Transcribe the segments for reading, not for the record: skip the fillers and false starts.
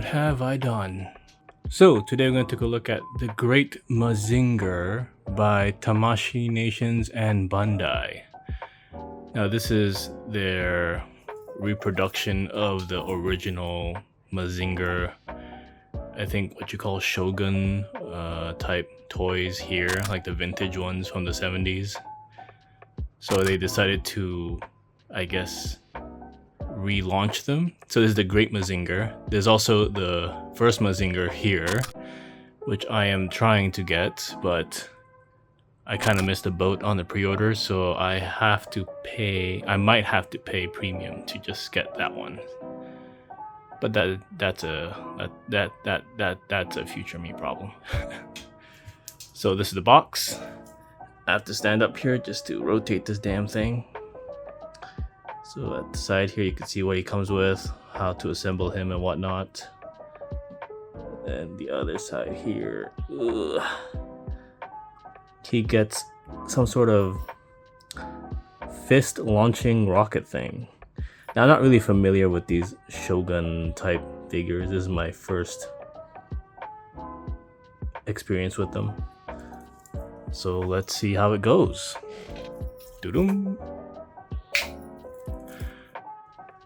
have I done? So today we're going to take a look at The Great Mazinger by Tamashii Nations and Bandai. Now this is their reproduction of the original Mazinger, I think what you call Shogun type toys here, like the vintage ones from the 70s. So they decided to, I guess, relaunch them. So this is the Great Mazinger. There's also the first Mazinger here, which I am trying to get, but I kind of missed the boat on the pre-order, so I might have to pay premium to just get that one. But that's a future me problem. So this is the box. I have to stand up here just to rotate this damn thing. So at the side here you can see what he comes with, how to assemble him and whatnot. And the other side here, he gets some sort of fist launching rocket thing. Now I'm not really familiar with these Shogun type figures. This is my first experience with them. So let's see how it goes. Doo-doom.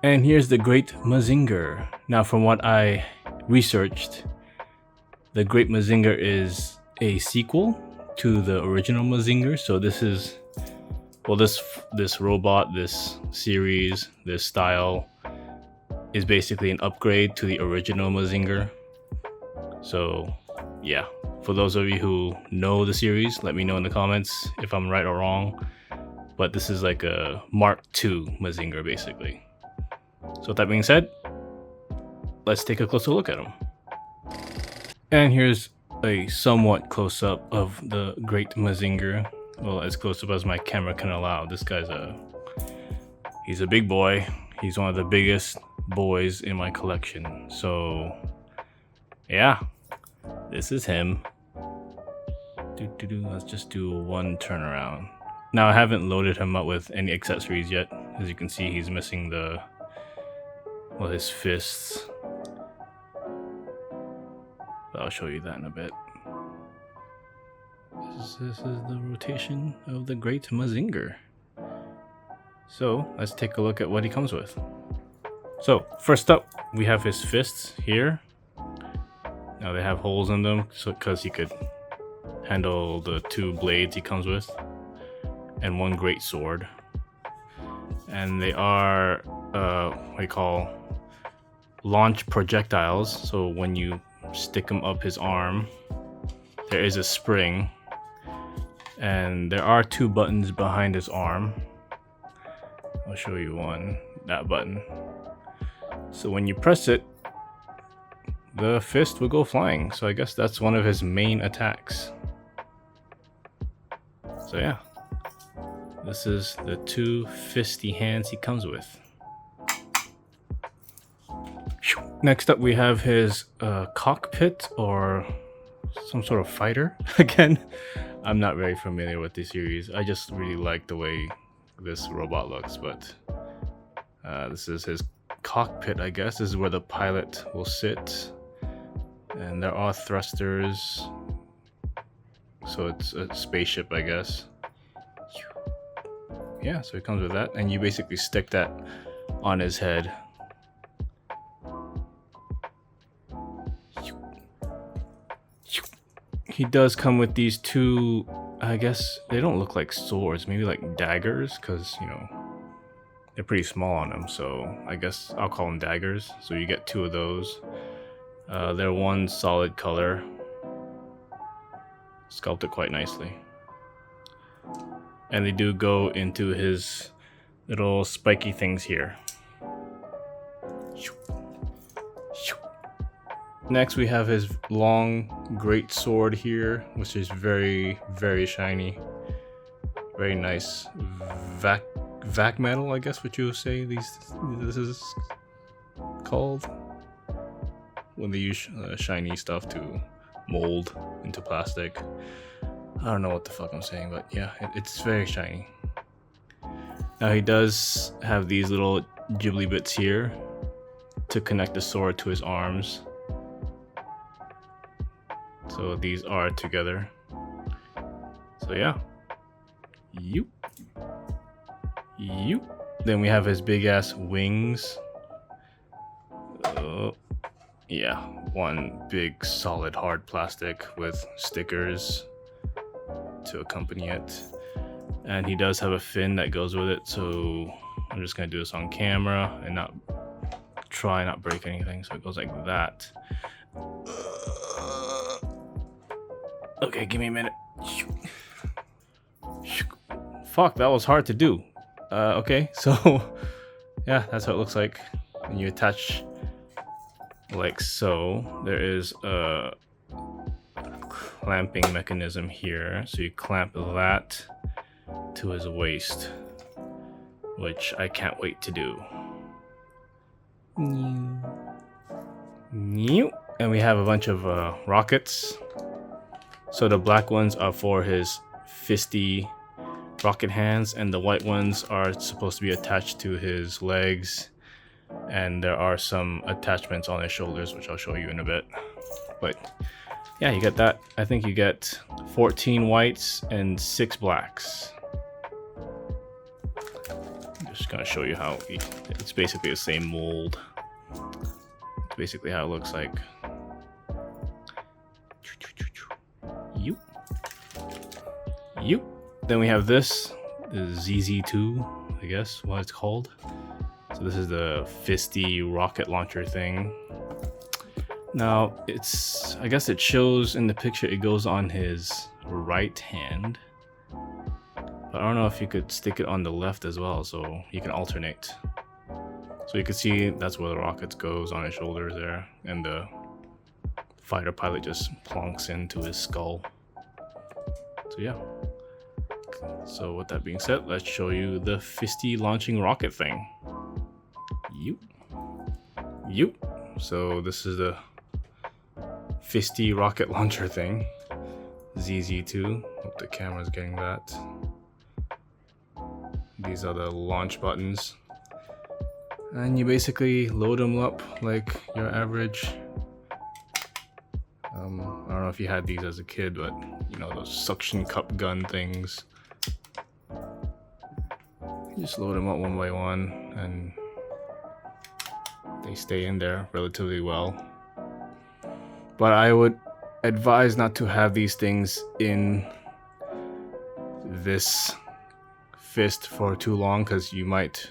And here's the Great Mazinger. Now from what I researched, the Great Mazinger is a sequel to the original Mazinger. So this is, well, this robot, this series, this style is basically an upgrade to the original Mazinger. So yeah, for those of you who know the series, let me know in the comments if I'm right or wrong. But this is like a Mark II Mazinger basically. So with that being said, let's take a closer look at him. And here's a somewhat close-up of the Great Mazinger. Well, as close up as my camera can allow. This guy's he's a big boy. He's one of the biggest boys in my collection. So yeah, this is him. Let's just do one turnaround. Now I haven't loaded him up with any accessories yet. As you can see, he's missing his fists. But I'll show you that in a bit. This is the rotation of the Great Mazinger. So let's take a look at what he comes with. So first up, we have his fists here. Now they have holes in them, so because he could handle the two blades he comes with, and one great sword. And they are what you call launch projectiles. So when you stick him up his arm, there is a spring, and there are two buttons behind his arm. I'll show you one, that button. So when you press it, the fist will go flying. So I guess that's one of his main attacks. So yeah, this is the two fisty hands he comes with. Next up we have his cockpit, or some sort of fighter. Again, I'm not very familiar with this series. I just really like the way this robot looks, but this is his cockpit, I guess. This is where the pilot will sit. And there are thrusters. So it's a spaceship, I guess. Yeah, so it comes with that. And you basically stick that on his head. He does come with these two, I guess they don't look like swords, maybe like daggers, because, you know, they're pretty small on them. So I guess I'll call them daggers. So you get two of those. They're one solid color. Sculpted quite nicely. And they do go into his little spiky things here. Next we have his long great sword here, which is very, very shiny. Very nice vac metal, I guess what you would say this is called. When they use shiny stuff to mold into plastic. I don't know what the fuck I'm saying, but yeah, it's very shiny. Now he does have these little ghibli bits here to connect the sword to his arms. So these are together. So yeah. You. Then we have his big ass wings. Yeah, one big solid hard plastic with stickers to accompany it. And he does have a fin that goes with it, so I'm just gonna do this on camera and not break anything. So it goes like that. Okay, give me a minute. Fuck, that was hard to do. Okay, so yeah, that's how it looks like. And you attach like so. There is a clamping mechanism here, so you clamp that to his waist, which I can't wait to do. And we have a bunch of rockets. So the black ones are for his fisty rocket hands, and the white ones are supposed to be attached to his legs, and there are some attachments on his shoulders, which I'll show you in a bit. But yeah, you get that. I think you get 14 whites and 6 blacks. I'm just gonna show you how it's basically the same mold. It's basically how it looks like. You. Then we have this, the ZZ2, I guess what it's called. So this is the fisty rocket launcher thing. Now I guess it shows in the picture it goes on his right hand. But I don't know if you could stick it on the left as well, so you can alternate. So you can see that's where the rockets goes on his shoulders there, and the fighter pilot just plonks into his skull. So yeah. So with that being said, let's show you the fisty launching rocket thing. So this is the fisty rocket launcher thing. ZZ2. Hope the camera's getting that. These are the launch buttons. And you basically load them up like your average. I don't know if you had these as a kid, but you know, those suction cup gun things. You just load them up one by one and they stay in there relatively well. But I would advise not to have these things in this fist for too long, because you might,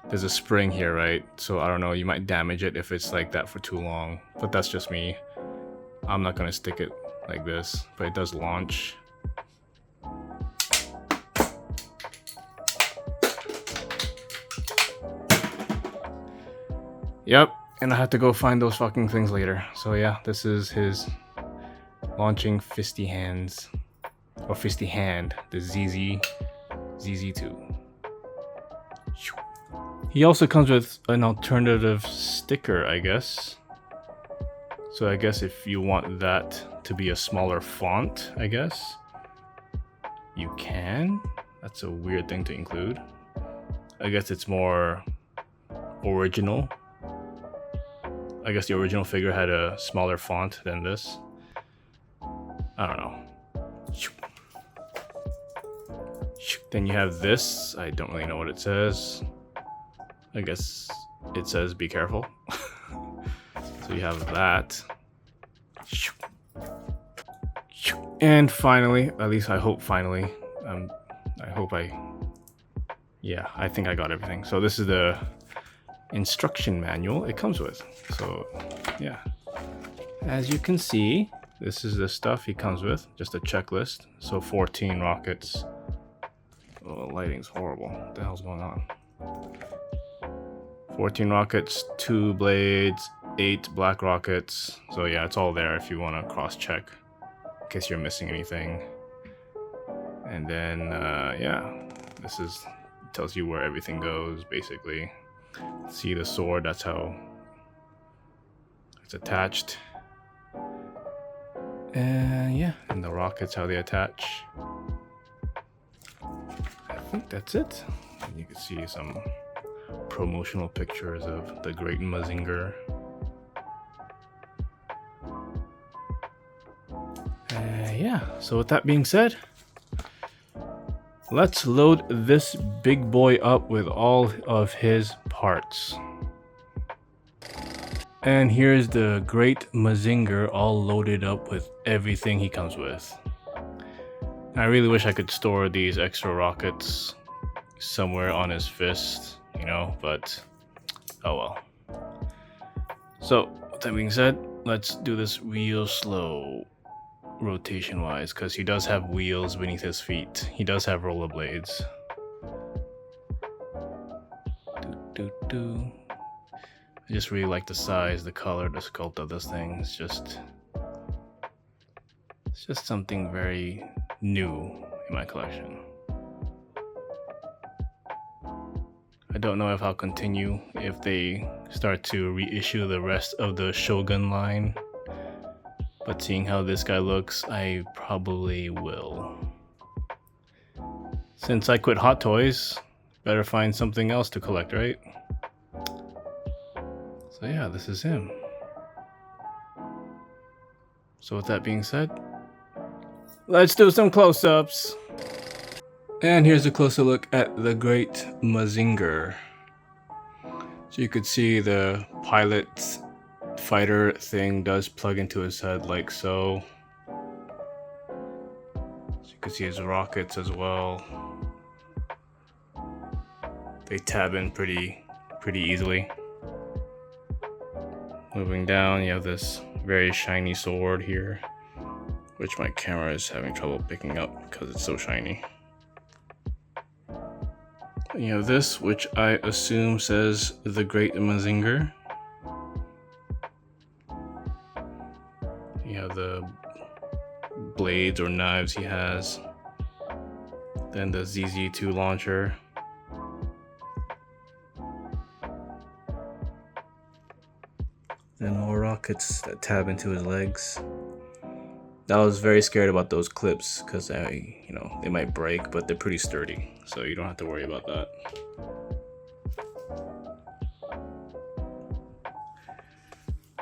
there's a spring here, right? So I don't know, you might damage it if it's like that for too long. But that's just me. I'm not gonna stick it like this, but it does launch. Yep, and I have to go find those fucking things later. So yeah, this is his launching fisty hands, or fisty hand, the ZZ2. He also comes with an alternative sticker, I guess. So I guess if you want that to be a smaller font, I guess you can. That's a weird thing to include. I guess it's more original. I guess the original figure had a smaller font than this. I don't know. Then you have this. I don't really know what it says. I guess it says be careful. So you have that. And finally, at least I hope finally, yeah, I think I got everything. So this is the instruction manual it comes with. So yeah, as you can see, this is the stuff he comes with, just a checklist. So 14 rockets. Oh, the lighting's horrible. What the hell's going on? 14 rockets, 2 blades, 8 black rockets. So yeah, it's all there if you want to cross-check in case you're missing anything. And then yeah, this is tells you where everything goes basically. See the sword, that's how it's attached. And yeah, and the rockets, how they attach. I think that's it. And you can see some promotional pictures of the great Mazinger. Yeah, so with that being said, let's load this big boy up with all of his parts. And here's the great Mazinger all loaded up with everything he comes with. I really wish I could store these extra rockets somewhere on his fist, you know, but oh well. So, with that being said, let's do this real slow rotation wise, because he does have wheels beneath his feet. He does have rollerblades. I just really like the size, the color, the sculpt of this thing. It's just something very new in my collection. I don't know if I'll continue if they start to reissue the rest of the Shogun line. But seeing how this guy looks, I probably will. Since I quit Hot Toys, better find something else to collect, right? So yeah, this is him. So with that being said, let's do some close-ups. And here's a closer look at the great Mazinger. So you could see the pilot fighter thing does plug into his head like so. So you can see his rockets as well. They tab in pretty easily. Moving down, you have this very shiny sword here, which my camera is having trouble picking up because it's so shiny. And you have this, which I assume says the Great Mazinger. You have the blades or knives he has. Then the ZZ2 launcher. And more rockets that tab into his legs. I was very scared about those clips because they might break, but they're pretty sturdy, so you don't have to worry about that.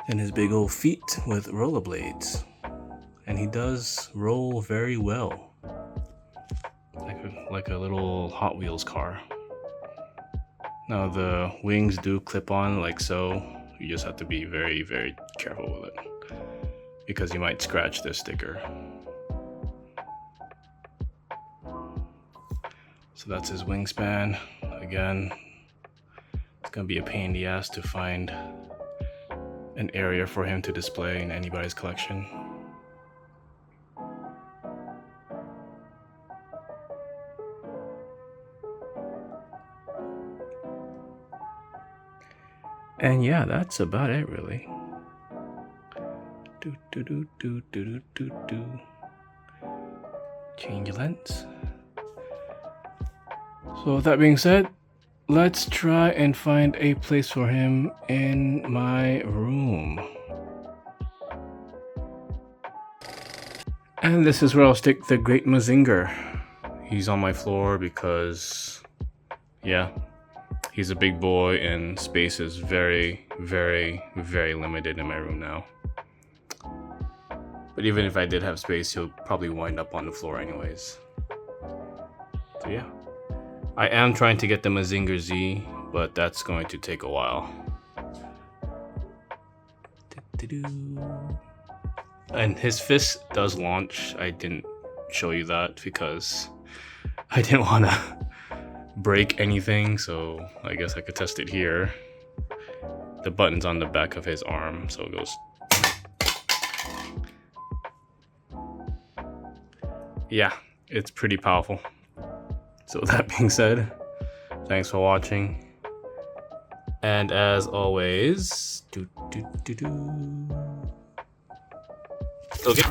And his big old feet with rollerblades, and he does roll very well, like a little Hot Wheels car. Now the wings do clip on like so. You just have to be very, very careful with it, because you might scratch the sticker. So that's his wingspan. Again, it's gonna be a pain in the ass to find an area for him to display in anybody's collection. And yeah, that's about it really. Change lens. So with that being said, let's try and find a place for him in my room. And this is where I'll stick the Great Mazinger. He's on my floor because, yeah, he's a big boy and space is very, very, very limited in my room now. But even if I did have space, he'll probably wind up on the floor anyways. So yeah. I am trying to get the Mazinger Z, but that's going to take a while. And his fist does launch. I didn't show you that because I didn't want to break anything, so I guess I could test it here. The button's on the back of his arm, so it goes. Yeah, it's pretty powerful. So with that being said, thanks for watching. And as always, okay.